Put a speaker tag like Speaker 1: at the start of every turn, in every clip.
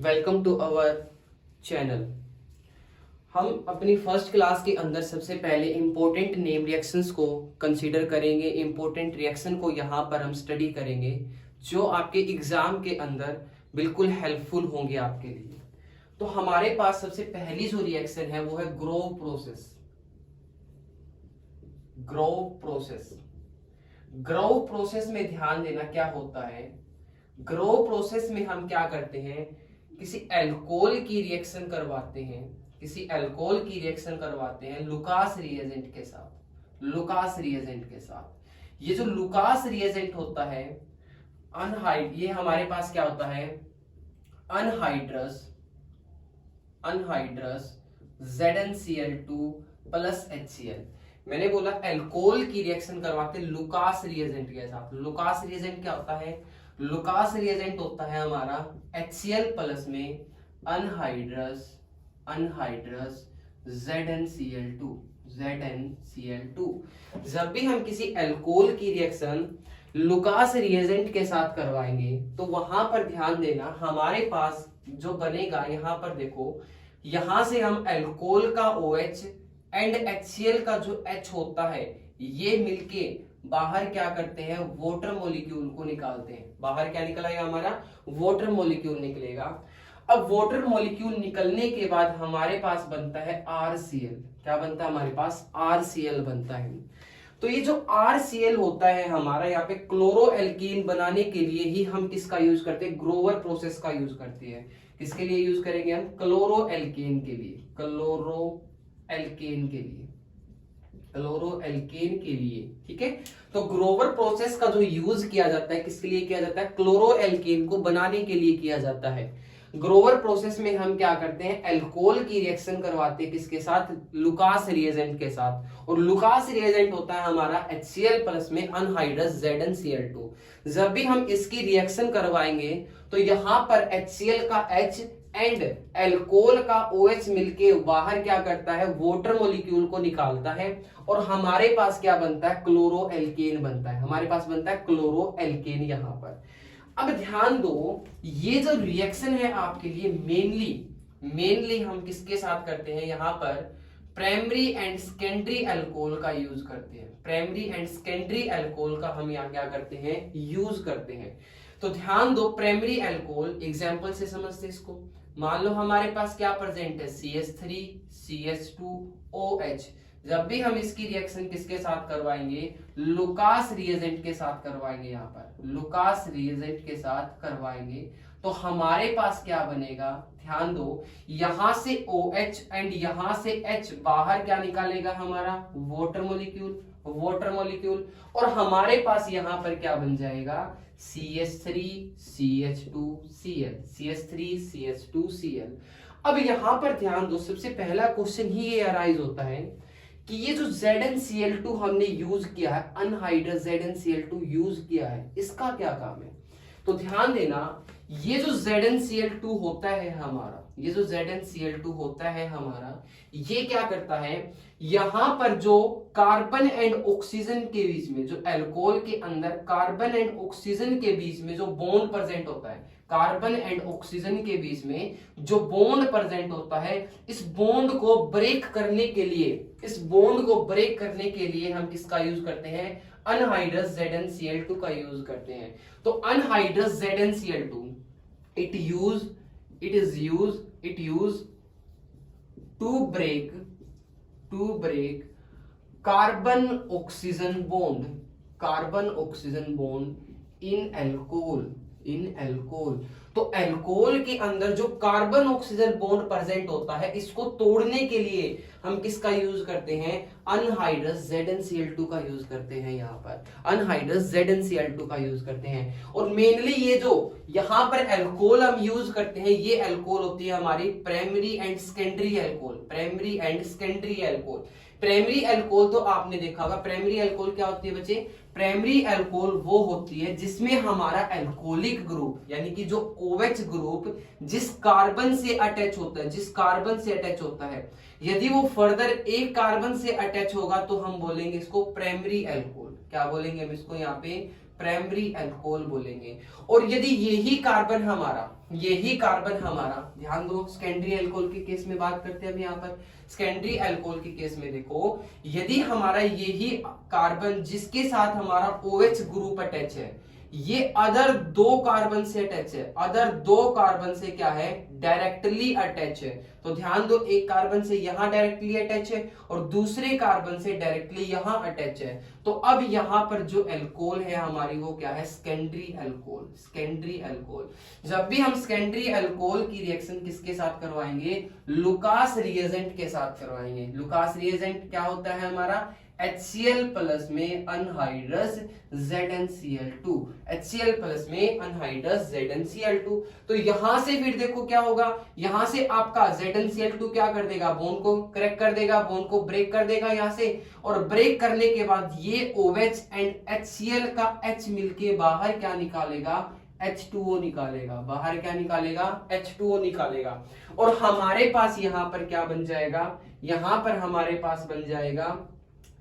Speaker 1: Welcome to our channel. हम अपनी first class के अंदर सबसे पहले इम्पोर्टेंट नेम रिएक्शंस को कंसीडर करेंगे। इम्पोर्टेंट रिएक्शन को यहाँ पर हम स्टडी करेंगे जो आपके एग्जाम के अंदर बिल्कुल हेल्पफुल होंगे आपके लिए। तो हमारे पास सबसे पहली जो रिएक्शन है वो है Grove process. Grove process, Grove process में ध्यान देना क्या होता है। ग्रोव प्रोसेस में हम क्या करते हैं, किसी अल्कोहल की रिएक्शन करवाते हैं, किसी अल्कोहल की रिएक्शन करवाते हैं लुकास रिएजेंट के साथ। लुकास रिएजेंट के साथ ये जो लुकास रिएजेंट होता है ये हमारे पास क्या होता है, अनहाइड्रस ZnCl2 प्लस HCl। मैंने बोला अल्कोहल की रिएक्शन करवाते लुकास रिएजेंट के साथ। लुकास रिएजेंट क्या होता है, लुकास रिएजेंट होता है हमारा HCl प्लस में अनहाइड्रस ZnCl2। जब भी हम किसी अल्कोहल की रिएक्शन लुकास रिएजेंट के साथ करवाएंगे तो वहां पर ध्यान देना हमारे पास जो बनेगा, यहां पर देखो, यहां से हम अल्कोहल का OH एंड HCl का जो H होता है ये मिलके बाहर क्या करते हैं, वाटर मॉलिक्यूल को निकालते हैं। बाहर क्या निकलेगा हमारा, वाटर मॉलिक्यूल निकलेगा। अब वाटर मॉलिक्यूल निकलने के बाद हमारे पास बनता है RCl। क्या बनता है हमारे पास, RCl बनता है। तो ये जो RCl होता है हमारा, यहाँ पे क्लोरो एल्कीन बनाने के लिए ही हम किसका यूज करते हैं, ग्रोवर प्रोसेस का यूज करते हैं। किसके लिए यूज करेंगे हम, क्लोरो एल्कीन के लिए। क्लोरो एल्केन के लिए, क्लोरो एल्केन के लिए, ठीक है। तो ग्रोवर प्रोसेस का जो यूज किया जाता है किसके लिए किया जाता है, क्लोरो एल्केन को बनाने के लिए किया जाता है। ग्रोवर प्रोसेस में हम क्या करते हैं, अल्कोहल की रिएक्शन करवाते हैं किसके साथ, लुकास रिएजेंट के साथ। और लुकास रिएजेंट होता है हमारा HCl प्लस में अनहाइड्रस ZnCl2। जब भी हम इसकी रिएक्शन करवाएंगे तो यहां पर HCl का H एंड अल्कोहल का OH मिलके बाहर क्या करता है, वाटर मॉलिक्यूल को निकालता है और हमारे पास क्या बनता है, क्लोरो एल्केन बनता है। हमारे पास बनता है क्लोरो एल्केन यहां पर। अब ध्यान दो, ये जो रिएक्शन है आपके लिए मेनली हम किसके साथ करते हैं, यहां पर प्राइमरी एंड सेकेंडरी अल्कोहल का यूज करते हैं। प्राइमरी एंड सेकेंडरी अल्कोहल का हम यहाँ क्या करते हैं, यूज करते हैं। तो ध्यान दो, प्राइमरी अल्कोहल एग्जांपल से समझते इसको। मान लो हमारे पास क्या प्रेजेंट है, CH3 CH2 OH। जब भी हम इसकी रिएक्शन किसके साथ करवाएंगे, लुकास रिएजेंट के साथ करवाएंगे। यहाँ पर लुकास रिएजेंट के साथ करवाएंगे तो हमारे पास क्या बनेगा, ध्यान दो, यहां से OH एंड यहां से H बाहर क्या निकालेगा हमारा, वाटर मॉलिक्यूल। और हमारे पास यहां पर क्या बन जाएगा, CH3 CH2Cl। अब यहां पर ध्यान दो, सबसे पहला क्वेश्चन ही ये अराइज होता है कि ये जो ZnCl2 हमने यूज किया है, अनहाइड्रस ZnCl2 यूज किया है, इसका क्या काम है। तो ध्यान देना, ये जो ZnCl2 होता है हमारा, ये जो ZnCl2 होता है हमारा, ये क्या करता है, यहां पर जो कार्बन एंड ऑक्सीजन के बीच में, जो अल्कोहल के अंदर कार्बन एंड ऑक्सीजन के बीच में जो बॉन्ड प्रेजेंट होता है, कार्बन एंड ऑक्सीजन के बीच में जो बॉन्ड प्रेजेंट होता है, इस बॉन्ड को ब्रेक करने के लिए हम किसका यूज करते हैं, अनहाइड्रस ZnCl2 का यूज करते हैं। तो anhydrous ZnCl2 it is used to break carbon oxygen bond in alcohol। तो अल्कोहल के अंदर जो कार्बन ऑक्सीजन बॉन्ड प्रेजेंट होता है, इसको तोड़ने के लिए हम किसका यूज करते हैं, अनहाइड्रस ZnCl2 का यूज करते हैं। यहाँ पर अनहाइड्रस ZnCl2 का यूज करते हैं। और मेनली ये जो यहाँ पर अल्कोहल हम यूज करते हैं, ये अल्कोहल होती है हमारी primary and secondary alcohol. Primary alcohol तो आपने देखा होगा, प्राइमरी अल्कोहल क्या होती है बच्चे, प्राइमरी अल्कोहल वो होती है जिसमें हमारा अल्कोहलिक ग्रुप यानी कि जो OH ग्रुप जिस कार्बन से अटैच होता है, यदि वो फर्दर एक कार्बन से अटैच होगा तो हम बोलेंगे इसको प्राइमरी अल्कोहल। क्या बोलेंगे हम इसको, यहाँ पे प्राइमरी अल्कोहल बोलेंगे। और यदि यही कार्बन हमारा ध्यान दो, सेकेंडरी अल्कोहल के केस में बात करते हैं अब यहाँ पर। सेकेंडरी अल्कोहल के केस में देखो, यदि हमारा यही कार्बन जिसके साथ हमारा OH ग्रुप अटैच है, ये अदर 2 कार्बन से अटैच है, अदर 2 कार्बन से क्या है, डायरेक्टली अटैच है। तो ध्यान दो, एक कार्बन से यहां डायरेक्टली अटैच है और दूसरे कार्बन से डायरेक्टली यहां अटैच है। तो अब यहां पर जो अल्कोहल है हमारी, वो क्या है, सेकेंडरी अल्कोहल। सेकेंडरी अल्कोहल, जब भी हम सेकेंडरी अल्कोहल की रिएक्शन किसके साथ करवाएंगे, लुकास रिएजेंट के साथ करवाएंगे। लुकास रिएजेंट क्या होता है हमारा, HCl प्लस में अनहाइड्रस ZnCl2, HCl प्लस में अनहाइड्रस ZnCl2। तो यहां से फिर देखो क्या होगा, यहां से आपका ZnCl2 क्या कर देगा, बोन को क्रैक कर देगा, बोन को ब्रेक कर देगा यहां से, और ब्रेक करने के बाद ये OH एंड HCl का H मिलके बाहर क्या निकालेगा, H2O निकालेगा। बाहर क्या निकालेगा, H2O निकालेगा। और हमारे पास यहां पर क्या बन जाएगा, यहां पर हमारे पास बन जाएगा,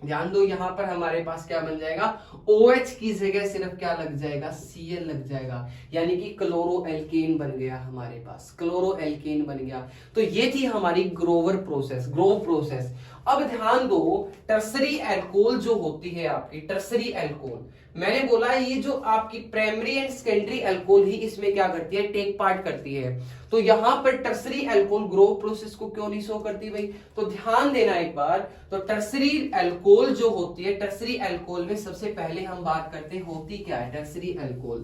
Speaker 1: ध्यान दो, यहां पर हमारे पास क्या बन जाएगा, OH की जगह सिर्फ क्या लग जाएगा, Cl लग जाएगा, यानी कि क्लोरो एल्केन बन गया हमारे पास, क्लोरो एल्केन बन गया। तो ये थी हमारी ग्रोव प्रोसेस। अब ध्यान दो, टर्सरी अल्कोहल जो होती है आपकी, टर्सरी अल्कोहल, मैंने बोला ये जो आपकी प्राइमरी एंड सेकेंडरी अल्कोहल ही इसमें क्या करती है, टेक पार्ट करती है। तो यहां पर टर्सरी अल्कोहल ग्रोव प्रोसेस को क्यों नहीं शो करती भाई, तो ध्यान देना एक बार। तो टर्सरी अल्कोहल जो होती है, टर्सरी अल्कोहल में सबसे पहले हम बात करते हैं होती क्या है टर्सरी अल्कोहल।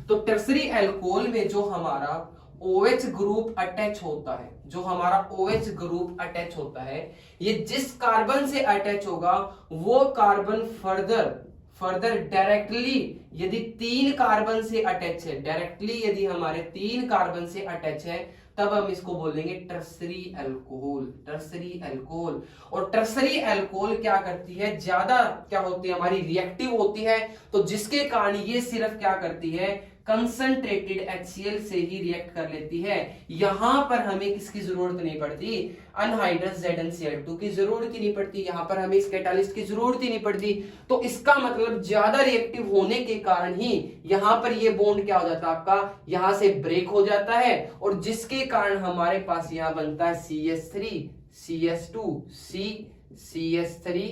Speaker 1: तो टर्सरी अल्कोहल में जो हमारा OH ग्रुप अटैच होता है, जो हमारा OH ग्रुप अटैच होता है, ये जिस कार्बन से अटैच होगा वो कार्बन फर्दर डायरेक्टली, यदि 3 कार्बन से अटैच है, डायरेक्टली यदि हमारे 3 कार्बन से अटैच है, तब हम इसको बोलेंगे टर्सरी अल्कोहल। टर्सरी अल्कोहल, और टर्सरी अल्कोहल क्या करती है, ज्यादा क्या होती है हमारी, रिएक्टिव होती है। तो जिसके कारण ये सिर्फ क्या करती है, कंसंट्रेटेड HCl से ही रिएक्ट कर लेती है। यहां पर हमें किसकी जरूरत नहीं पड़ती, अनहाइड्रस ZnCl2 की जरूरत ही नहीं पड़ती, यहां पर हमें इस कैटालिस्ट की जरूरत ही नहीं पड़ती। तो इसका मतलब ज्यादा रिएक्टिव होने के कारण ही यहां पर ये बॉन्ड क्या हो जाता है आपका, यहां से ब्रेक हो जाता है, और जिसके कारण हमारे पास यहां बनता है CH3 CH2 CH3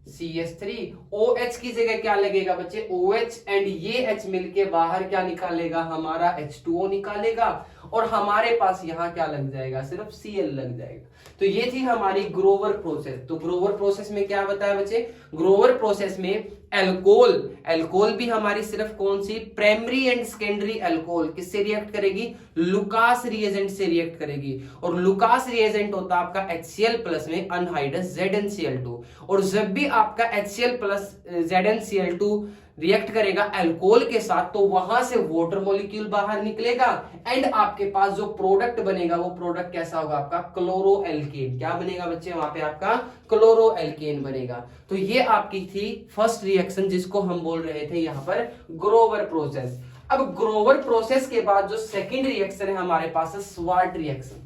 Speaker 1: CH3, OH की जगह क्या लगेगा बच्चे, OH एंड ये H मिलके बाहर क्या निकालेगा, हमारा H2O निकालेगा, और हमारे पास यहाँ क्या लग जाएगा, सिर्फ Cl लग जाएगा। तो ये थी हमारी ग्रोवर प्रोसेस। तो ग्रोवर प्रोसेस में क्या बताया बच्चे, ग्रोवर प्रोसेस में अल्कोहल भी हमारी सिर्फ कौन सी, प्राइमरी एंड सेकेंडरी अल्कोहल किससे रिएक्ट करेगी, लुकास रिएजेंट से रिएक्ट करेगी। और लुकास रिएजेंट होता है आपका HCl प्लस में अनहाइड्रस ZnCl2, और जब भी आपका HCl प्लस ZnCl2 रिएक्ट करेगा अल्कोहल के साथ, तो वहां से वाटर मॉलिक्यूल बाहर निकलेगा, एंड आपके पास जो प्रोडक्ट बनेगा वो प्रोडक्ट कैसा होगा आपका, क्लोरो एल्केन। क्या बनेगा बच्चे, वहां पे आपका क्लोरो एल्केन बनेगा। तो ये आपकी थी फर्स्ट रिएक्शन, जिसको हम बोल रहे थे यहां पर ग्रोवर प्रोसेस। अब ग्रोवर प्रोसेस के बाद जो सेकेंड रिएक्शन है हमारे पास है स्वार्ट रिएक्शन।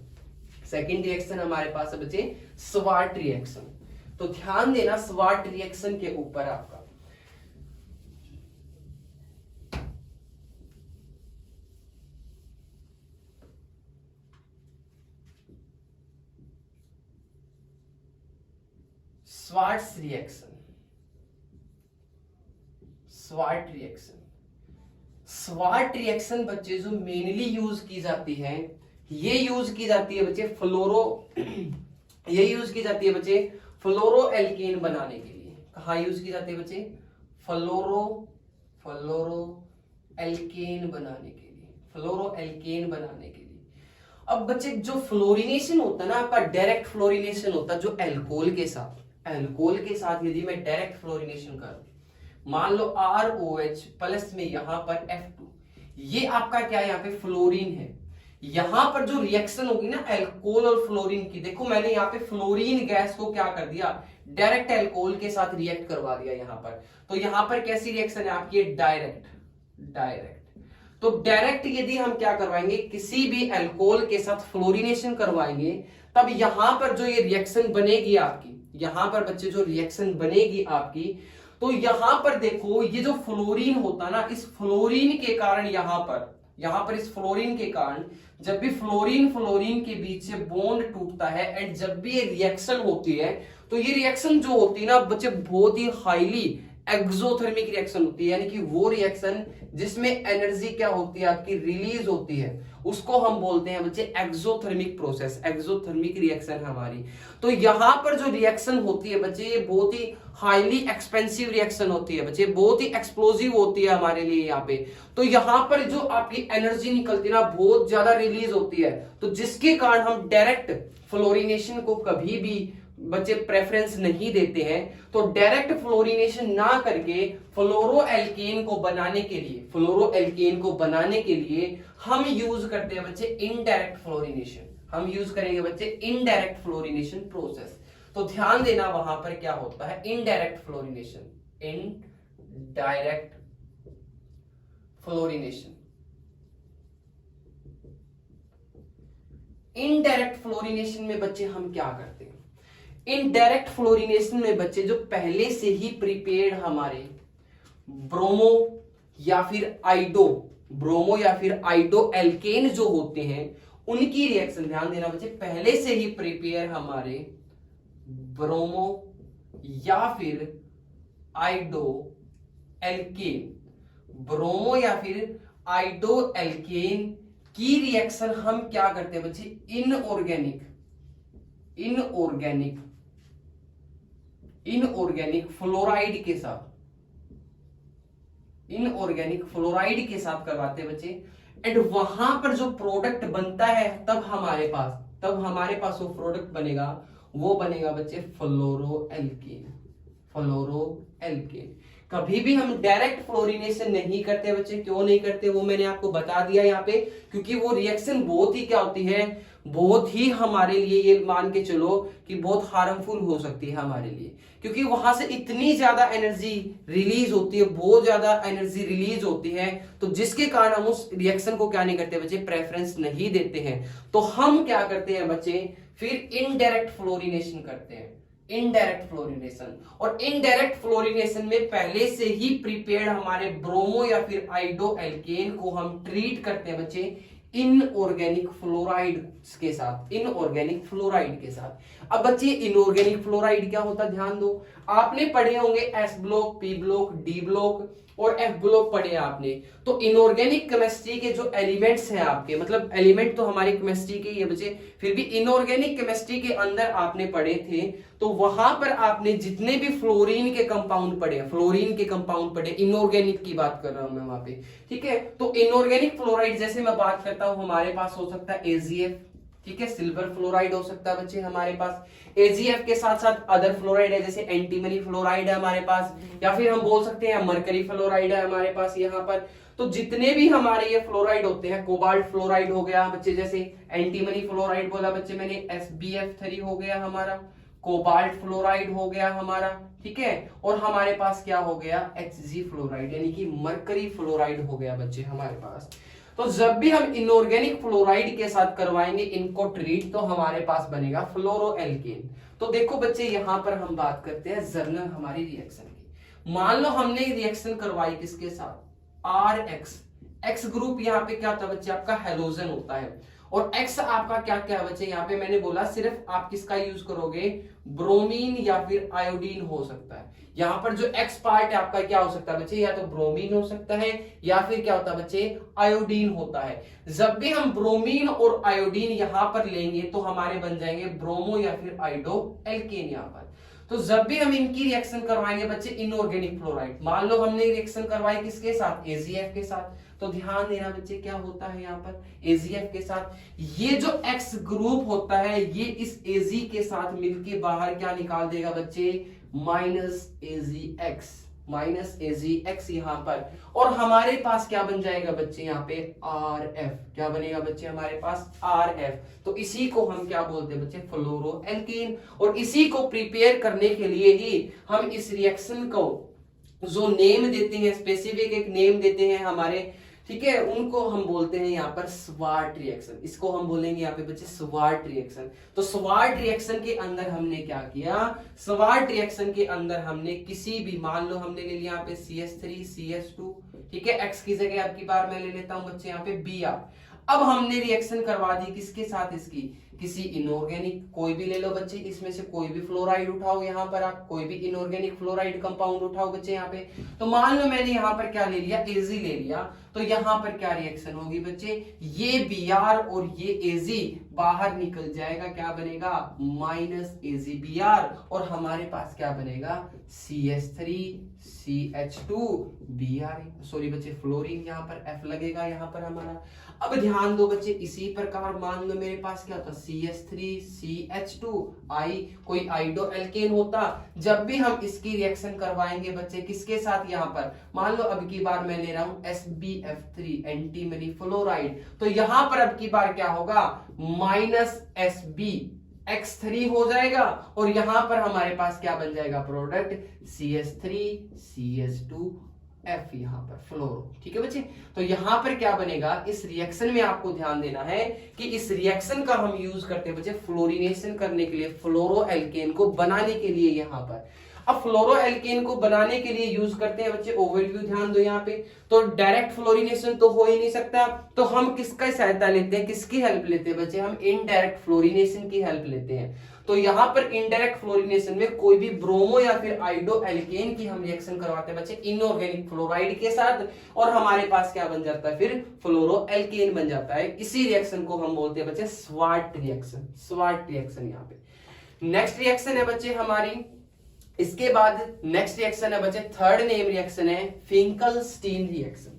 Speaker 1: सेकेंड रिएक्शन हमारे पास है बच्चे स्वार्ट रिएक्शन। तो ध्यान देना स्वार्ट रिएक्शन के ऊपर आपका, स्वार्ट रिएक्शन बच्चे जो मेनली यूज की जाती है, ये यूज की जाती है बच्चे ये यूज की जाती है बच्चे फ्लोरो एल्केन बनाने के लिए। कहा यूज की जाती है बच्चे, फ्लोरो एल्केन बनाने के लिए, फ्लोरो एल्केन बनाने के लिए। अब बच्चे जो फ्लोरिनेशन होता है ना आपका, डायरेक्ट फ्लोरिनेशन होता है जो अल्कोहल के साथ यदि मैं डायरेक्ट फ्लोरिनेशन करूं, मान लो ROH प्लस में यहां पर F2, ये आपका क्या है, यहाँ पे फ्लोरीन है। यहां पर जो रिएक्शन होगी ना अल्कोहल और फ्लोरीन की, देखो मैंने यहाँ पे फ्लोरीन गैस को क्या कर दिया, डायरेक्ट अल्कोहल के साथ रिएक्ट करवा दिया यहां पर। तो यहां पर कैसी रिएक्शन है आपकी, डायरेक्ट। तो डायरेक्ट यदि हम क्या करवाएंगे, किसी भी अल्कोहल के साथ फ्लोरिनेशन करवाएंगे, तब यहां पर जो ये रिएक्शन बनेगी आपकी, यहां पर बच्चे जो रिएक्शन बनेगी आपकी, तो यहां पर देखो ये जो फ्लोरीन होता ना, इस फ्लोरीन के कारण यहां पर इस फ्लोरीन के कारण जब भी फ्लोरीन फ्लोरीन के बीच से बॉन्ड टूटता है एंड जब भी ये रिएक्शन होती है, तो ये रिएक्शन जो होती है ना बच्चे बहुत ही हाईली एक्सोथर्मिक रिएक्शन होती है, यानी कि वो रिएक्शन जिसमें एनर्जी क्या होती है आपकी रिलीज होती है, उसको हम बोलते हैं बच्चे एक्सोथर्मिक प्रोसेस, एक्सोथर्मिक रिएक्शन हमारी। तो यहां पर जो रिएक्शन होती है बच्चे ये बहुत ही हाईली एक्सपेंसिव रिएक्शन होती है बच्चे, बहुत ही एक्सप्लोजिव होती है हमारे लिए यहाँ पे। तो यहाँ पर जो आपकी एनर्जी निकलती है ना बहुत ज्यादा रिलीज होती है, तो जिसके कारण हम डायरेक्ट फ्लोरिनेशन को कभी भी बच्चे प्रेफरेंस नहीं देते हैं। तो डायरेक्ट फ्लोरिनेशन ना करके फ्लोरोएल्केन को बनाने के लिए हम यूज करते हैं बच्चे इनडायरेक्ट फ्लोरिनेशन। हम यूज करेंगे बच्चे इनडायरेक्ट फ्लोरिनेशन प्रोसेस। तो ध्यान देना वहां पर क्या होता है indirect fluorination, indirect fluorination. Indirect fluorination में बच्चे हम क्या करते हैं, इनडायरेक्ट फ्लोरिनेशन में बच्चे जो पहले से ही प्रिपेयर्ड हमारे ब्रोमो या फिर आइडो एल्केन जो होते हैं उनकी रिएक्शन, ध्यान देना बच्चे, पहले से ही प्रिपेयर हमारे ब्रोमो या फिर आइडो एल्केन की रिएक्शन हम क्या करते हैं बच्चे इनऑर्गेनिक फ्लोराइड के साथ करवाते हैं बच्चे। एंड वहां पर जो प्रोडक्ट बनता है तब हमारे पास वो प्रोडक्ट बनेगा, वो बनेगा बच्चे फ्लोरोएल्केन। कभी भी हम डायरेक्ट फ्लोरिनेशन नहीं करते बच्चे, क्यों नहीं करते वो मैंने आपको बता दिया यहाँ पे, क्योंकि वो रिएक्शन बहुत ही क्या होती है, बहुत ही हमारे लिए ये मान के चलो कि बहुत हार्मफुल हो सकती है हमारे लिए, क्योंकि वहां से इतनी ज्यादा एनर्जी रिलीज होती है, बहुत ज्यादा एनर्जी रिलीज होती है, तो जिसके कारण हम उस रिएक्शन को क्या नहीं करते बच्चे, प्रेफरेंस नहीं देते हैं। तो हम क्या करते हैं बच्चे, फिर इनडायरेक्ट फ्लोरिनेशन करते हैं, इनडायरेक्ट फ्लोरिनेशन। और इनडायरेक्ट फ्लोरिनेशन में पहले से ही प्रिपेयर्ड हमारे ब्रोमो या फिर आइडो एल्केन को हम ट्रीट करते हैं बच्चे इनऑर्गेनिक फ्लोराइड के साथ। अब बच्चे इनऑर्गेनिक फ्लोराइड क्या होता है ध्यान दो, आपने पढ़े होंगे S block, P block, D block और एफ ब्लॉक पढ़े आपने। तो इनऑर्गेनिक केमिस्ट्री के जो एलिमेंट्स हैं आपके, मतलब एलिमेंट तो हमारी केमिस्ट्री के ही बच्चे, फिर भी इनऑर्गेनिक केमिस्ट्री के अंदर आपने पढ़े थे, तो वहां पर आपने जितने भी फ्लोरीन के कंपाउंड पढ़े, इनऑर्गेनिक की बात कर रहा हूं मैं वहां पे, ठीक है। तो इनऑर्गेनिक फ्लोराइड जैसे मैं बात करता हूं, हमारे पास हो सकता है AgF, ठीक है, सिल्वर फ्लोराइड हो सकता है बच्चे हमारे पास। AgF के साथ साथ अदर फ्लोराइड है, जैसे एंटीमनी फ्लोराइड है हमारे पास, या फिर हम बोल सकते हैं मरकरी फ्लोराइड है हमारे पास यहाँ पर। तो जितने भी हमारे ये फ्लोराइड होते हैं, कोबाल्ट फ्लोराइड हो गया बच्चे, जैसे एंटीमनी फ्लोराइड बोला बच्चे मैंने, SbF3 हो गया हमारा, कोबाल्ट फ्लोराइड हो गया हमारा, ठीक है, और हमारे पास क्या हो गया, Hg फ्लोराइड यानी कि मरकरी फ्लोराइड हो गया बच्चे हमारे पास। तो जब भी हम इनऑर्गेनिक फ्लोराइड के साथ करवाएंगे इनको ट्रीट, तो हमारे पास बनेगा फ्लोरोएल्केन। तो देखो बच्चे यहां पर हम बात करते हैं जर्नल हमारी रिएक्शन की। मान लो हमने रिएक्शन करवाई किसके साथ, RX, X ग्रुप यहाँ पे क्या होता है बच्चे, आपका हेलोजन होता है, और X आपका क्या क्या है बच्चे, यहाँ पे मैंने बोला सिर्फ आप किसका यूज करोगे, ब्रोमीन या फिर आयोडीन हो सकता है। यहाँ पर जो X पार्ट है आपका क्या हो सकता है बच्चे, या तो ब्रोमीन हो सकता है या फिर क्या होता है बच्चे, आयोडीन होता है। जब भी हम ब्रोमीन और आयोडीन यहाँ पर लेंगे तो हमारे बन जाएंगे ब्रोमो या फिर आइडो एल्केन यहाँ पर। तो जब भी हम इनकी रिएक्शन करवाएंगे बच्चे इनऑर्गेनिक फ्लोराइड, मान लो हमने रिएक्शन करवाई किसके साथ, AgF के साथ, तो ध्यान देना बच्चे क्या होता है यहाँ पर, AgF के साथ ये जो X ग्रुप होता है ये इस Ag के साथ मिलके बाहर क्या निकाल देगा बच्चे, -AgX यहाँ पर, और हमारे पास क्या बन जाएगा बच्चे यहाँ पे RF, क्या बनेगा बच्चे हमारे पास RF। तो इसी को हम क्या बोलते हैं बच्चे, फ्लोरोएल्केन। और इसी को प्रिपेयर करने के लिए ही हम इस रिएक्शन को जो नेम देते हैं, स्पेसिफिक एक नेम देते हैं हमारे ठीक है, उनको हम बोलते हैं यहाँ पर स्वार्ट रिएक्शन। इसको हम बोलेंगे यहाँ पे बच्चे स्वार्ट रिएक्शन। तो स्वार्ट रिएक्शन के अंदर हमने क्या किया, स्वार्ट रिएक्शन के अंदर हमने किसी भी, मान लो हमने ले लिया यहाँ पे CH3 CH2, ठीक है, X की जगह अब की बार मैं ले लेता हूं बच्चे यहाँ पे Br। अब हमने रिएक्शन करवा दी किसके साथ, इसकी किसी इनऑर्गेनिक, कोई भी ले लो बच्चे, इसमें से कोई भी फ्लोराइड उठाओ, यहाँ पर आप कोई भी इनऑर्गेनिक फ्लोराइड कंपाउंड उठाओ बच्चे यहाँ पे। तो मान लो मैंने यहाँ पर क्या ले लिया, Ag ले लिया, तो यहाँ पर क्या रिएक्शन होगी बच्चे, ये Br और ये Ag बाहर निकल जाएगा, क्या बनेगा -AgBr, और हमारे पास क्या बनेगा CH3 CH2 Br, सॉरी बच्चे फ्लोरीन, यहाँ पर F लगेगा यहाँ पर हमारा। अब ध्यान दो बच्चे, इसी प्रकार मान लो मेरे पास क्या होता, CH3 CH2 I, कोई आइडो एल्केन होता, जब भी हम इसकी रिएक्शन करवाएंगे बच्चे किसके साथ, यहाँ पर मान लो अब की बार मैं ले रहा हूं SbF3 एंटीमनी फ्लोराइड, तो यहाँ पर अब की बार क्या होगा -SbX3 हो जाएगा, और यहां पर हमारे पास क्या बन जाएगा प्रोडक्ट CH3 CH2 F, यहाँ पर फ्लोरो। ठीक है बच्चे, तो यहां पर क्या बनेगा, इस रिएक्शन में आपको ध्यान देना है कि इस रिएक्शन का हम यूज करते हैं बच्चे फ्लोरिनेशन करने के लिए, फ्लोरो एल्केन को बनाने के लिए। यहाँ पर अब फ्लोरो एल्केन को बनाने के लिए यूज करते हैं बच्चे, ओवरव्यू ध्यान दो यहाँ पे, तो डायरेक्ट फ्लोरिनेशन तो हो ही नहीं सकता, तो हम किसका सहायता लेते हैं, किसकी हेल्प लेते हैं बच्चे, हम इनडायरेक्ट फ्लोरिनेशन की हेल्प लेते हैं। तो यहाँ पर इनडायरेक्ट फ्लोरिनेशन में कोई भी ब्रोमो या फिर आइडो एल्केन की हम रिएक्शन करवाते हैं बच्चे इनऑर्गेनिक फ्लोराइड के साथ, और हमारे पास क्या बन जाता है फिर फ्लोरो एल्केन बन जाता है। इसी रिएक्शन को हम बोलते हैं बच्चे स्वार्ट रिएक्शन, स्वार्ट रिएक्शन। यहाँ पे नेक्स्ट रिएक्शन है बच्चे हमारी, इसके बाद नेक्स्ट रिएक्शन है बच्चे, थर्ड नेम रिएक्शन है Finkelstein reaction,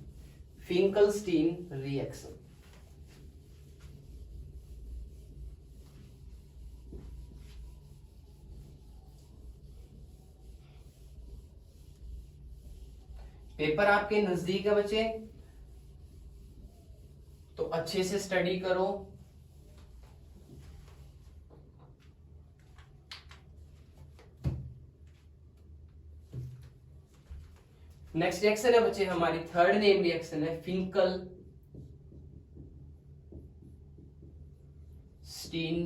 Speaker 1: Finkelstein reaction. Paper आपके नजदीक है बच्चे, तो अच्छे से स्टडी करो। नेक्स्ट रिएक्शन है बच्चे हमारी, थर्ड नेम रिएक्शन है फिंकलस्टीन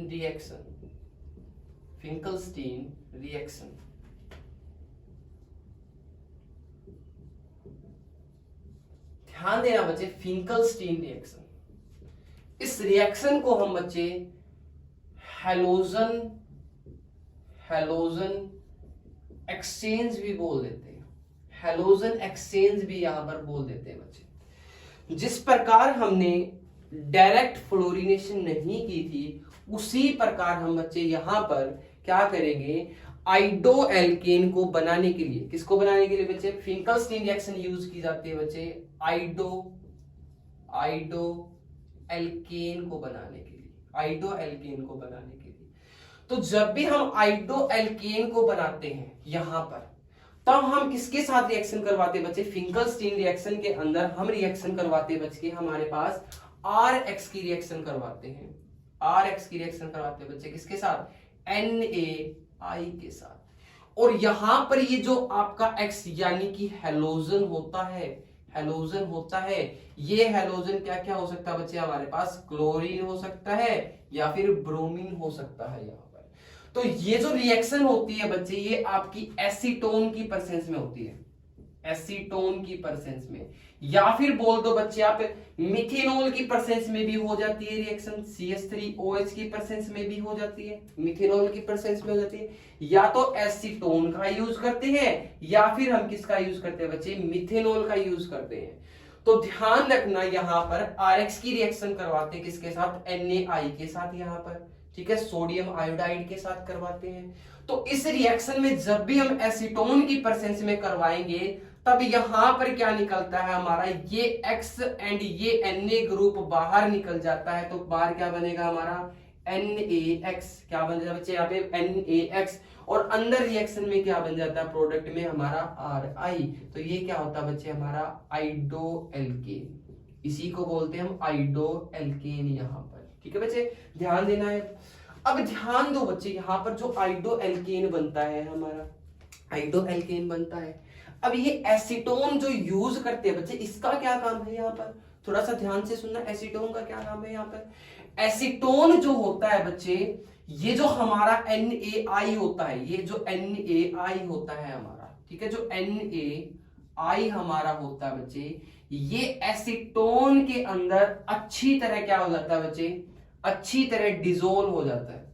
Speaker 1: रिएक्शन, फिंकलस्टीन रिएक्शन। ध्यान देना बच्चे, फिंकलस्टीन रिएक्शन, इस रिएक्शन को हम बच्चे हैलोजन एक्सचेंज भी बोल देते हैं, हैलोजन एक्सचेंज भी यहां पर बोल देते हैं बच्चे। जिस प्रकार हमने डायरेक्ट फ्लोरिनेशन नहीं की थी, उसी प्रकार हम बच्चे यहां पर क्या करेंगे, आइडो एल्केन को बनाने के लिए, किसको बनाने के लिए बच्चे, फिंकलस्टीन रिएक्शन यूज की जाती है बच्चे आइडो एल्केन को बनाने के लिए, आइडो एल्केन को बनाने के लिए। तो जब भी हम आइडो एल्केन को बनाते हैं यहां पर, तब हम किसके साथ रिएक्शन करवाते बच्चे, फिंकलस्टीन रिएक्शन के अंदर हम रिएक्शन करवाते बच्चे हमारे पास RX की रिएक्शन करवाते हैं, RX की रिएक्शन करवाते हैं बच्चे किसके साथ, NaI के साथ। और यहां पर ये जो आपका X यानी कि हैलोजन होता है, हैलोजन होता है, ये हैलोजन क्या क्या हो सकता है बच्चे हमारे पास, क्लोरीन हो सकता है या फिर ब्रोमीन हो सकता है यहाँ पर। तो ये जो रिएक्शन होती है बच्चे, ये आपकी एसीटोन की प्रेजेंस में होती है, एसीटोन की प्रेजेंस में, या फिर बोल दो बच्चे आप मिथेनॉल की प्रेजेंस में भी हो जाती है रिएक्शन, CH3OH की प्रेजेंस में भी हो जाती है, मिथेनॉल की प्रेजेंस में हो जाती है। या तो एसीटोन का यूज करते हैं या फिर हम किसका यूज करते हैं बच्चे, मिथेनॉल का यूज करते हैं। तो ध्यान रखना, यहां पर RX की रिएक्शन करवाते हैं किसके साथ, NaI के साथ यहां पर, ठीक है, सोडियम आयोडाइड के साथ करवाते हैं। तो इस रिएक्शन में जब भी हम एसीटोन की प्रेजेंस में करवाएंगे, तब यहां पर क्या निकलता है हमारा, ये X एंड ये Na ग्रुप बाहर निकल जाता है, तो बाहर क्या बनेगा हमारा NaX, क्या बन जाता है बच्चे यहाँ पे NaX, और अंदर रिएक्शन में क्या बन जाता है, प्रोडक्ट में हमारा RI। तो ये क्या होता है बच्चे हमारा आइडो एल्केन, इसी को बोलते हैं हम आइडो एल्केन यहाँ पर। ठीक है बच्चे, ध्यान देना है। अब ध्यान दो बच्चे, यहाँ पर जो आइडो एल्केन बनता है हमारा, आइडो एल्केन बनता है, अब ये एसीटोन जो यूज करते हैं बच्चे, इसका क्या काम है यहाँ पर, थोड़ा सा ध्यान से सुनना, एसीटोन का क्या नाम है यहाँ पर। एसीटोन जो होता है बच्चे, ये जो हमारा NaI होता है, ये जो NaI होता है हमारा, ठीक है, जो NaI हमारा होता है बच्चे, ये एसीटोन के अंदर अच्छी तरह क्या हो जाता है बच्चे, अच्छी तरह डिसोल्व हो जाता है,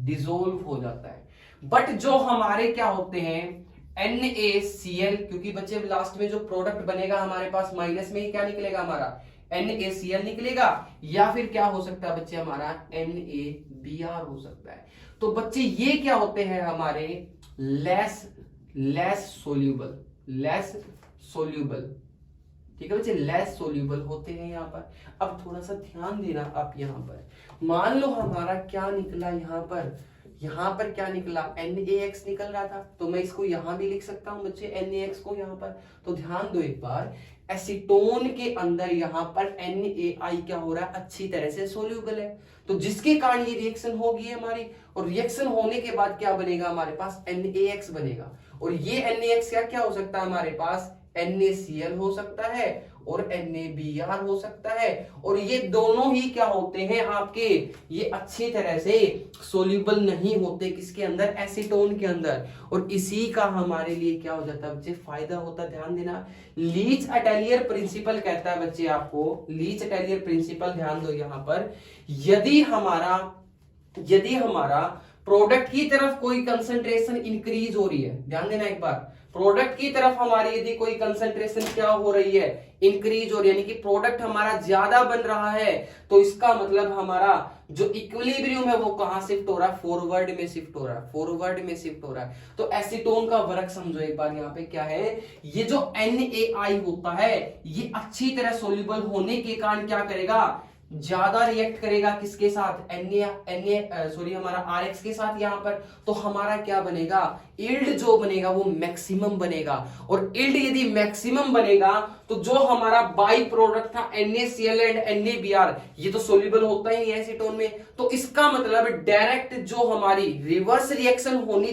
Speaker 1: डिसोल्व हो जाता है। बट जो हमारे क्या होते हैं NaCl, क्योंकि बच्चे लास्ट में जो प्रोडक्ट बनेगा हमारे पास माइनस में ही क्या निकलेगा हमारा NaCl निकलेगा, या फिर क्या हो सकता है बच्चे हमारा NaBr हो सकता है। तो बच्चे ये क्या होते हैं हमारे लेस सोल्यूबल, ठीक है बच्चे, लेस सोल्यूबल होते हैं यहाँ पर। अब थोड़ा सा ध्यान देना आप यहाँ पर, मान लो हमारा क्या निकला यहाँ पर क्या निकला, NaX निकल रहा था, तो मैं इसको यहां भी लिख सकता हूं बच्चे NaX को यहाँ पर। तो ध्यान दो एक बार, एसीटोन के अंदर यहाँ पर NaI क्या हो रहा है, अच्छी तरह से सोल्यूबल है, तो जिसके कारण ये रिएक्शन होगी हमारी, और रिएक्शन होने के बाद क्या बनेगा हमारे पास NaX बनेगा, और ये NaX क्या हो सकता है हमारे पास NaCl हो सकता है और NaBr हो सकता है, और ये दोनों ही क्या होते हैं आपके, ये अच्छी तरह से सोल्यूबल नहीं होते किसके अंदर, एसीटोन के अंदर, और इसी का हमारे लिए क्या हो जाता है बच्चे, फायदा होता है। ध्यान देना, लीच अटेलियर प्रिंसिपल कहता है बच्चे आपको, लीच अटेलियर प्रिंसिपल, ध्यान दो यहां पर, यदि हमारा प्रोडक्ट की तरफ कोई कंसंट्रेशन इंक्रीज हो रही है, ध्यान देना एक बार, प्रोडक्ट की तरफ हमारी यदि कोई कंसंट्रेशन क्या हो रही है, इंक्रीज हो रही है, यानी कि प्रोडक्ट हमारा ज्यादा बन रहा है, तो इसका मतलब हमारा जो इक्विलिब्रियम है वो कहां शिफ्ट हो रहा है, फॉरवर्ड में शिफ्ट हो रहा है, तो एसीटोन का वर्क समझो एक बार, यहाँ पे क्या है, ये जो NaI होता है, ये अच्छी तरह सोल्यूबल होने के कारण क्या करेगा, ज्यादा रिएक्ट करेगा किसके साथ, हमारा RX के साथ यहाँ पर, तो हमारा क्या बनेगा, यील्ड जो बनेगा वो मैक्सिमम बनेगा, और यील्ड यदि मैक्सिमम बनेगा तो जो हमारा बाई प्रोडक्ट था NaCl एंड NaBr, ये तो सोल्यूबल होता ही है एसीटोन में, तो इसका मतलब डायरेक्ट जो हमारी रिवर्स रिएक्शन होनी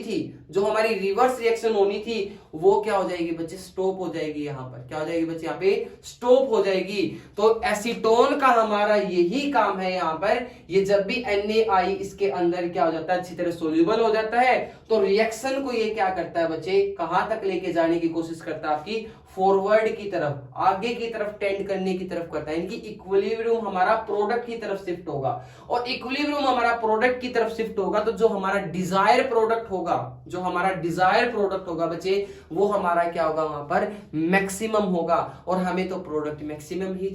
Speaker 1: थी वो क्या हो जाएगी बच्चे, स्टॉप हो जाएगी, यहाँ पर क्या हो जाएगी बच्चे, यहाँ पे स्टॉप हो जाएगी। तो एसीटोन का हमारा यही काम है यहाँ पर, ये जब भी NaI इसके अंदर क्या हो जाता है, अच्छी तरह सोल्यूबल हो जाता है, तो रिएक्शन को ये क्या करता है बच्चे, कहां तक लेके जाने की कोशिश करता है, आपकी फॉरवर्ड की तरफ, आगे की तरफ टेंड करने की तरफ करता है, इनकी इक्विलिब्रियम हमारा प्रोडक्ट की तरफ शिफ्ट होगा, और इक्विलिब्रियम हमारा प्रोडक्ट की तरफ शिफ्ट होगा, तो जो हमारा डिजायर प्रोडक्ट होगा बच्चे, वो हमारा क्या होगा, वहां पर मैक्सिमम होगा, और हमें तो प्रोडक्ट मैक्सिमम ही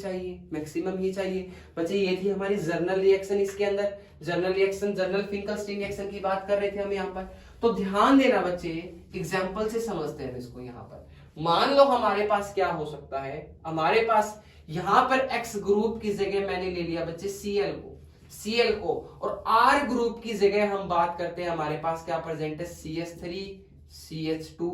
Speaker 1: चाहिए बच्चे। ये थी हमारी जर्नल रिएक्शन, इसके अंदर जर्नल फिंकलस्टीन रिएक्शन की बात कर रहे थे हम यहाँ पर। तो ध्यान देना बच्चे, एग्जाम्पल से समझते हैं इसको। यहाँ पर मान लो हमारे पास क्या हो सकता है, हमारे पास यहां पर X ग्रुप की जगह मैंने ले लिया बच्चे Cl को, और R ग्रुप की जगह हम बात करते हैं, हमारे पास क्या प्रेजेंट है, CH3 CH2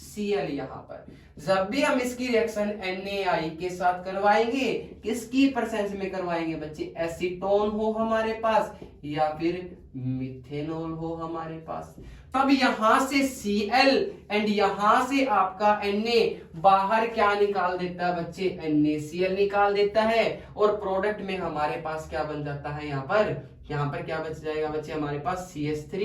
Speaker 1: Cl। यहाँ पर जब भी हम इसकी रिएक्शन NaI के साथ करवाएंगे, किसकी प्रेजेंस में करवाएंगे बच्चे, एसीटोन हो हमारे पास या फिर मिथेनॉल हो हमारे पास, तब यहां से Cl एंड यहां से आपका Na बाहर क्या निकाल देता है बच्चे, NaCl निकाल देता है, और प्रोडक्ट में हमारे पास क्या बन जाता है, यहाँ पर क्या बच जाएगा बच्चे, हमारे पास CH3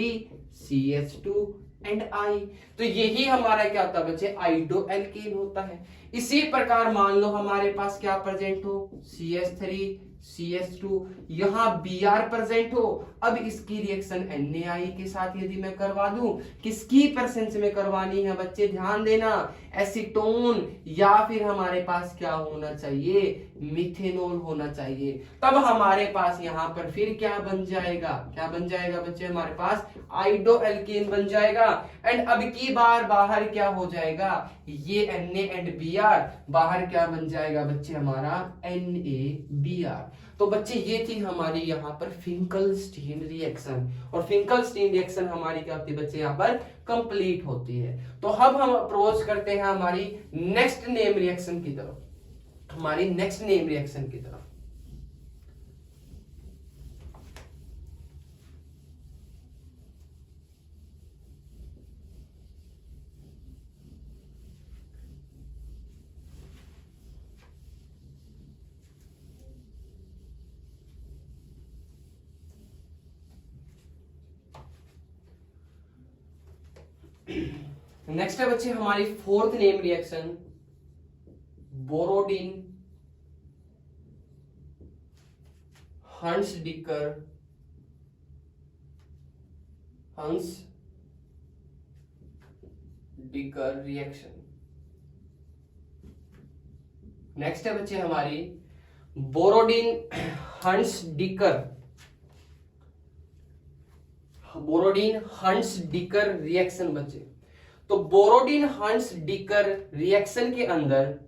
Speaker 1: CH2 एंड I। तो यही हमारा क्या होता है बच्चे, आइडो एल्केन होता है। इसी प्रकार मान लो हमारे पास क्या प्रेजेंट हो, CH3 CH2, यहां Br प्रेजेंट हो, अब इसकी रिएक्शन NaI के साथ यदि मैं करवा दूं, किसकी प्रेजेंस में करवानी है बच्चे, ध्यान देना, एसीटोन, या फिर हमारे पास क्या होना चाहिए, मिथेनॉल होना चाहिए, तब हमारे पास यहाँ पर फिर क्या बन जाएगा बच्चे, हमारे पास आइडो एल्केन बन जाएगा, एंड अब की बार बाहर क्या हो जाएगा, ये Na एंड Br बाहर क्या बन जाएगा बच्चे, हमारा NaBr। तो बच्चे ये थी हमारी यहाँ पर फिंकलस्टीन रिएक्शन, और फिंकलस्टीन रिएक्शन हमारी क्या होती है बच्चे, यहाँ पर कंप्लीट होती है। तो अब हम अप्रोच करते हैं हमारी नेक्स्ट नेम रिएक्शन की तरफ, नेक्स्ट है बच्चे हमारी fourth name reaction, Borodin Hunsdiecker reaction. Next है बच्चे हमारी बोरोडीन हंसडिकर रिएक्शन बच्चे। तो बोरोडीन हंसडिकर रिएक्शन के अंदर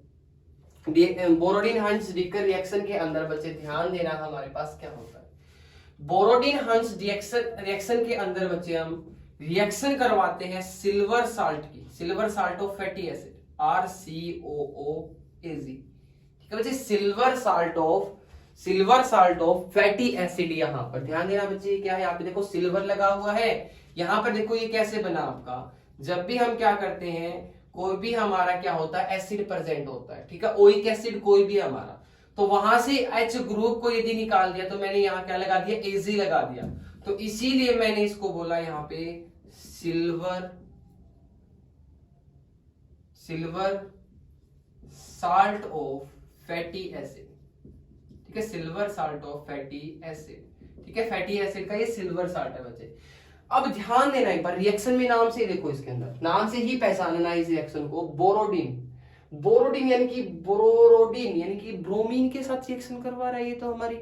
Speaker 1: बच्चे ध्यान देना हमारे पास क्या होता है। बोरोडीन हंस रिएक्शन के अंदर बच्चे हम रिएक्शन करवाते हैं silver salt of fatty acid RCOOAG। ठीक है बच्चे, silver salt of fatty acid. यहां पर ध्यान देना बच्चे, क्या है यहाँ पे देखो सिल्वर लगा हुआ है। यहां पर देखो ये कैसे बना आपका, जब भी हम क्या करते हैं, कोई भी हमारा क्या होता है एसिड प्रेजेंट होता है, ठीक है, ओइक एसिड कोई भी हमारा, तो वहां से H ग्रुप को यदि निकाल दिया तो मैंने यहाँ क्या लगा दिया, AZ लगा दिया। तो इसीलिए मैंने इसको बोला यहाँ पे silver salt of fatty acid. ठीक है, silver salt of fatty acid. ठीक है, फैटी एसिड का ये सिल्वर साल्ट है बच्चे। अब ध्यान देना एक बार, रिएक्शन में नाम से देखो, इसके अंदर नाम से ही पहचानना इस रिएक्शन को। बोरोडीन यानी कि ब्रोमीन के साथ रिएक्शन करवा रहा है ये तो हमारी।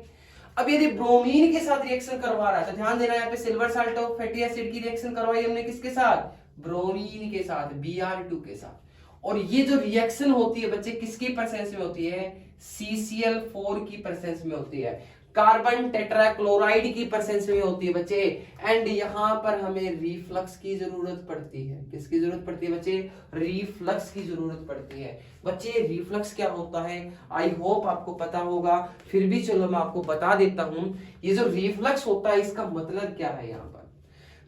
Speaker 1: अब यदि ब्रोमीन के साथ रिएक्शन करवा रहा है तो ध्यान देना, यहाँ पे silver salt of fatty acid की रिएक्शन करवाई हमने किसके साथ, ब्रोमीन के साथ, Br2 के साथ। और ये जो रिएक्शन होती है बच्चे किसकी प्रेजेंस में होती है, CCl4 की प्रेजेंस में होती है, कार्बन टेट्राक्लोराइड की प्रेजेंस में होती है बच्चे। एंड यहां पर हमें रिफ्लक्स की जरूरत पड़ती है। किसकी जरूरत पड़ती है बच्चे, रिफ्लक्स की जरूरत पड़ती है बच्चे। रिफ्लक्स क्या होता है, आई होप आपको पता होगा, फिर भी चलो मैं आपको बता देता हूं। ये जो रिफ्लक्स होता है इसका मतलब क्या है। यहाँ पर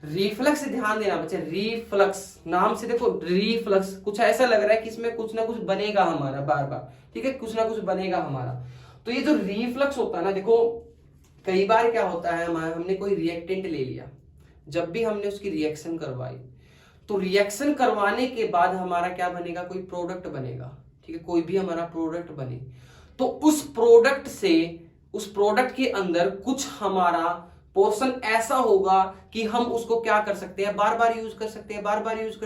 Speaker 1: रिफ्लक्स ध्यान देना बच्चे, रिफ्लक्स नाम से देखो, रिफ्लक्स कुछ ऐसा लग रहा है कि इसमें कुछ ना कुछ बनेगा हमारा बार बार। ठीक है, कुछ ना कुछ बनेगा हमारा। तो ये जो रिफ्लक्स होता है ना, देखो कई बार क्या होता है, हमने कोई रिएक्टेंट ले लिया, जब भी हमने उसकी रिएक्शन करवाई तो रिएक्शन करवाने के बाद हमारा क्या बनेगा, कोई प्रोडक्ट बनेगा। ठीक है, कोई भी हमारा प्रोडक्ट बने तो उस प्रोडक्ट के अंदर कुछ हमारा पोर्शन ऐसा होगा कि हम उसको क्या कर सकते हैं, बार बार यूज कर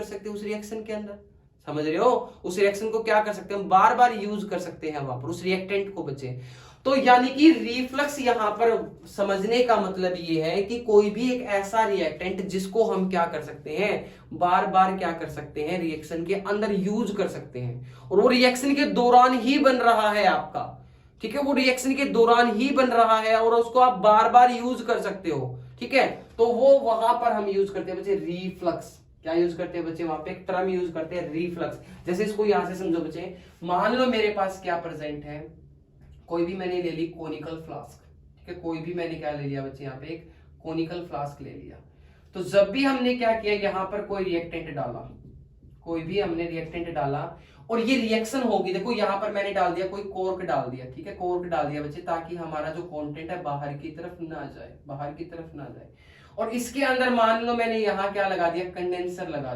Speaker 1: सकते हैं उस रिएक्शन के अंदर। समझ रहे हो, उस रिएक्शन को क्या कर सकते हैं, हम बार बार यूज कर सकते हैं वहां पर उस रिएक्टेंट को बच्चे। तो यानी कि रिफ्लक्स यहां पर समझने का मतलब ये है कि कोई भी एक ऐसा रिएक्टेंट जिसको हम क्या कर सकते हैं, बार बार क्या कर सकते हैं, रिएक्शन के अंदर यूज कर सकते हैं। और वो रिएक्शन के दौरान ही बन रहा है आपका। ठीक है, वो रिएक्शन के दौरान ही बन रहा है और उसको आप बार बार यूज कर सकते हो। ठीक है, तो वो वहां पर हम यूज करते हैं बच्चे रिफ्लक्स। क्या यूज करते हैं बच्चे, वहां पे एक टर्म यूज करते हैं रिफ्लक्स। जैसे इसको यहां से समझो बच्चे, मान लो मेरे पास क्या प्रेजेंट है, कोई भी मैंने ले ली कोनिकल फ्लास्क। ठीक है, कोई भी मैंने क्या ले लिया बच्चे, यहाँ पे एक कोनिकल फ्लास्क ले लिया। तो जब भी हमने क्या किया, यहाँ पर कोई रिएक्टेंट डाला, कोई भी हमने रिएक्टेंट डाला और ये रिएक्शन होगी। देखो यहाँ पर मैंने डाल दिया, कोई कोर्क डाल दिया। ठीक है, कोर्क डाल दिया बच्चे, ताकि हमारा जो कंटेंट है बाहर की तरफ ना जाए, और इसके अंदर मान लो मैंने यहाँ क्या लगा दिया, कंडेंसर लगा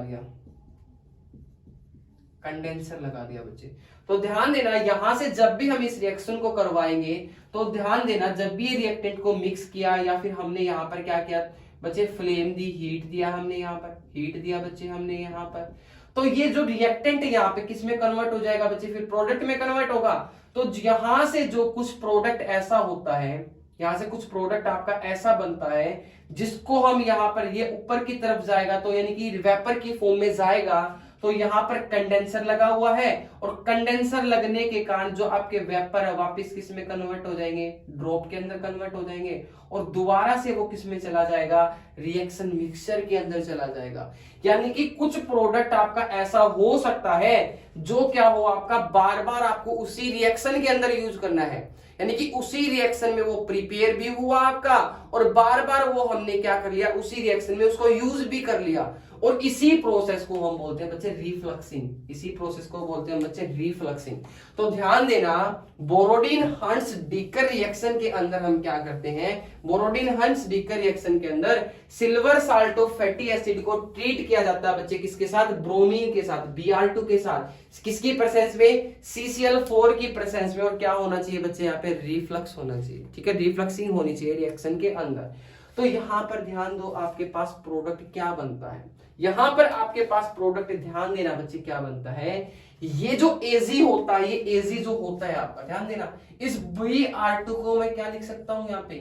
Speaker 1: दिया बच्चे। तो ध्यान देना, यहां से जब भी हम इस रिएक्शन को करवाएंगे तो ध्यान देना, जब भी ये रिएक्टेंट को मिक्स किया या फिर हमने यहाँ पर क्या किया बच्चे, फ्लेम दी, हीट दिया हमने, यहाँ पर हीट दिया बच्चे हमने यहाँ पर, तो ये जो रिएक्टेंट यहाँ पे किस में कन्वर्ट हो जाएगा बच्चे, फिर प्रोडक्ट में कन्वर्ट होगा। तो यहां से जो कुछ प्रोडक्ट ऐसा होता है, यहां से कुछ प्रोडक्ट आपका ऐसा बनता है जिसको हम यहाँ पर, ये ऊपर की तरफ जाएगा तो यानी कि वेपर की फॉर्म में जाएगा। तो यहाँ पर कंडेंसर लगा हुआ है और कंडेंसर लगने के कारण जो आपके वेपर है वापस किस में कन्वर्ट हो जाएंगे, ड्रॉप के अंदर कन्वर्ट हो जाएंगे और दोबारा से वो किस में चला जाएगा, रिएक्शन मिक्सचर के अंदर चला जाएगा। यानी कि कुछ प्रोडक्ट आपका ऐसा हो सकता है जो क्या हो, आपका बार बार आपको उसी रिएक्शन के अंदर यूज करना है, यानी कि उसी रिएक्शन में वो प्रिपेयर भी हुआ आपका और बार बार वो हमने क्या कर लिया, उसी रिएक्शन में उसको यूज भी कर लिया, और इसी प्रोसेस को हम बोलते हैं बच्चे रिफ्लक्सिंग। इसी प्रोसेस को बोलते हैं बच्चे रिफ्लक्सिंग। तो ध्यान देना, बोरोडिन हंट्स डीकर रिएक्शन के अंदर हम क्या करते हैं, बोरोडिन हंट्स डीकर रिएक्शन के अंदर silver salt of fatty acid को ट्रीट किया जाता है बच्चे, किसके साथ, ब्रोमीन के साथ, Br2 के साथ, किसकी प्रेजेंस में, CCl4 की प्रेजेंस में, और क्या होना चाहिए बच्चे यहाँ पे, रिफ्लक्स होना चाहिए। ठीक है, रिफ्लक्सिंग होनी चाहिए रिएक्शन के अंदर। तो यहां पर ध्यान दो, आपके पास प्रोडक्ट क्या बनता है, यहां पर आपके पास प्रोडक्ट, ध्यान देना बच्चे, क्या बनता है, ये जो Ag होता है, ये Ag जो होता है आपका, ध्यान देना, इस Br2 को मैं क्या लिख सकता हूं, यहाँ पे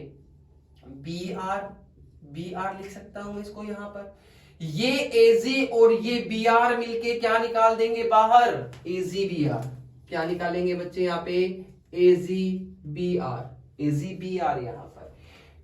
Speaker 1: Br लिख सकता हूं इसको यहाँ पर। ये Ag और ये Br मिलके क्या निकाल देंगे बाहर, AgBr। क्या निकालेंगे बच्चे यहाँ पे, AgBr यहाँ पर।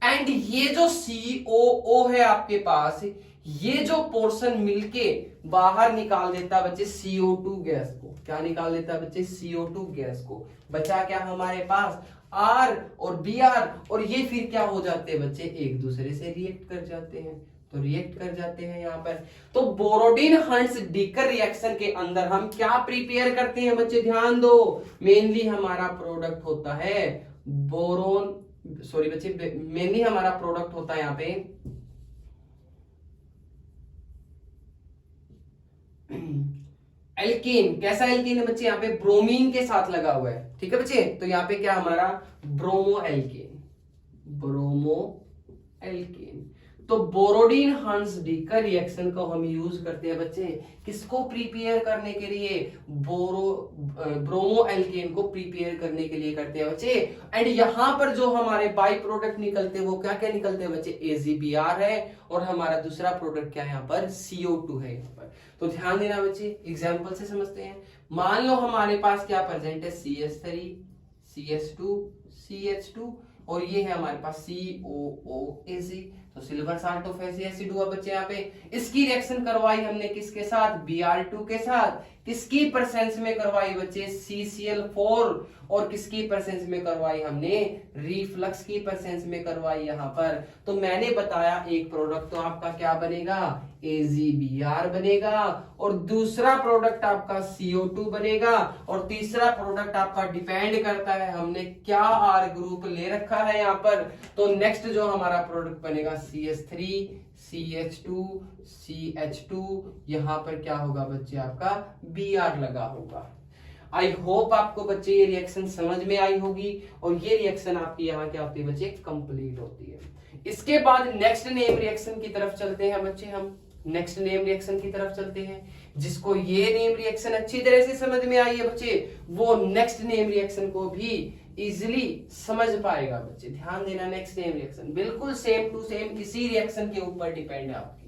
Speaker 1: एंड ये जो COO है आपके पास, ये जो पोर्शन मिलके बाहर निकाल देता बच्चे CO2 गैस को। क्या निकाल देता बच्चे, CO2 गैस को। बचा क्या हमारे पास, R और Br, और ये फिर क्या हो जाते हैं बच्चे, एक दूसरे से रिएक्ट कर जाते हैं। तो रिएक्ट कर जाते हैं यहाँ पर। तो बोरोडिन हंट्स डीकर रिएक्शन के अंदर हम क्या प्रिपेयर करते हैं बच्चे, ध्यान दो, मेनली हमारा प्रोडक्ट होता है बोरोन, सॉरी बच्चे, मेनली हमारा प्रोडक्ट होता है यहाँ पे एल्केन। कैसा एल्केन है बच्चे, यहाँ पे ब्रोमीन के साथ लगा हुआ है। ठीक है बच्चे, तो यहाँ पे क्या हमारा ब्रोमो एल्केन, ब्रोमो एल्केन। तो बोरोडिन हंट्स डीकर रिएक्शन को हम यूज करते हैं बच्चे, किसको प्रिपेयर करने के लिए, ब्रोमो एल्केन को प्रिपेयर करने के लिए करते हैं बच्चे। एंड यहां पर जो हमारे बाई प्रोडक्ट निकलते हैं वो क्या क्या निकलते हैं बच्चे, AgBr है, और हमारा दूसरा प्रोडक्ट क्या है यहाँ पर, CO2 है यहाँ पर। तो ध्यान देना बच्चे, एग्जाम्पल से समझते हैं। मान लो हमारे पास क्या प्रेजेंट है, CH3 CH2 CH2, और ये है हमारे पास COOAc, तो सिल्वर साल्ट ऑफ एसिड हुआ बच्चे यहाँ पे। इसकी रिएक्शन करवाई हमने किसके साथ, Br2 के साथ। किसकी प्रेजेंस में करवाई बच्चे, CCl4, और किसकी प्रेजेंस में करवाई हमने, रिफ्लक्स की प्रेजेंस में करवाई यहाँ पर। तो मैंने बताया एक प्रोडक्ट तो आपका क्या बनेगा, AgBr बनेगा, और दूसरा प्रोडक्ट आपका CO2 बनेगा, और तीसरा प्रोडक्ट आपका डिपेंड करता है हमने क्या R ग्रुप ले रखा है यहाँ पर। तो नेक्स्ट जो हमारा प्रोडक्ट बनेगा CH3 CH2 CH2, यहां पर क्या होगा बच्चे, आपका Br लगा होगा। आई होप आपको बच्चे ये रिएक्शन समझ में आई होगी, और ये रिएक्शन आपकी यहाँ क्या होती है बच्चे, कंप्लीट होती है। इसके बाद नेक्स्ट नेम रिएक्शन की तरफ चलते हैं बच्चे, हम नेक्स्ट नेम रिएक्शन की तरफ चलते हैं। जिसको ये नेम रिएक्शन अच्छी तरह से समझ में आई है बच्चे, वो नेक्स्ट नेम रिएक्शन को भी इजिली समझ पाएगा बच्चे। ध्यान देना, नेक्स्ट नेम रिएक्शन बिल्कुल सेम टू सेम इसी रिएक्शन के ऊपर डिपेंड है आपकी।